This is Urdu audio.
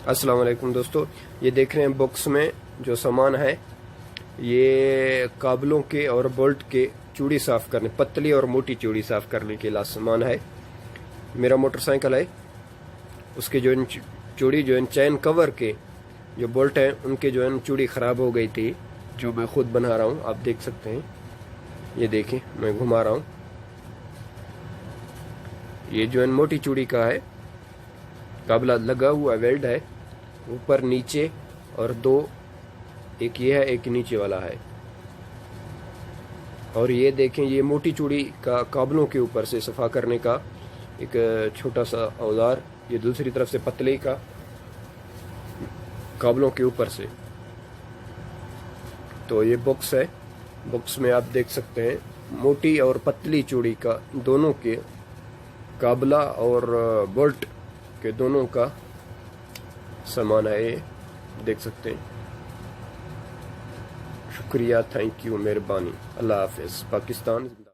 السلام علیکم دوستو، یہ دیکھ رہے ہیں باکس میں جو سامان ہے، یہ کابلوں کے اور بولٹ کے چوڑی صاف کرنے، پتلی اور موٹی چوڑی صاف کرنے کے لیے سامان ہے۔ میرا موٹر سائیکل ہے، اس کے جو چوڑی چین کور کے جو بولٹ ہیں ان کے چوڑی خراب ہو گئی تھی، جو میں خود بنا رہا ہوں۔ آپ دیکھ سکتے ہیں، یہ دیکھیں میں گھما رہا ہوں۔ یہ موٹی چوڑی کا ہے، قابلہ لگا ہوا ویلڈ ہے، اوپر نیچے اور دو، ایک یہ ہے ایک نیچے والا ہے۔ اور یہ دیکھیں، یہ موٹی چوڑی کا کابلوں کے اوپر سے صفا کرنے کا ایک چھوٹا سا اوزار، یہ دوسری طرف سے پتلی کا کابلوں کے اوپر سے۔ تو یہ باکس ہے، باکس میں آپ دیکھ سکتے ہیں موٹی اور پتلی چوڑی کا دونوں کے قابلہ اور بولٹ کے دونوں کا سامان ہے، یہ دیکھ سکتے ہیں۔ شکریہ، تھینک یو، مہربانی، اللہ حافظ، پاکستان۔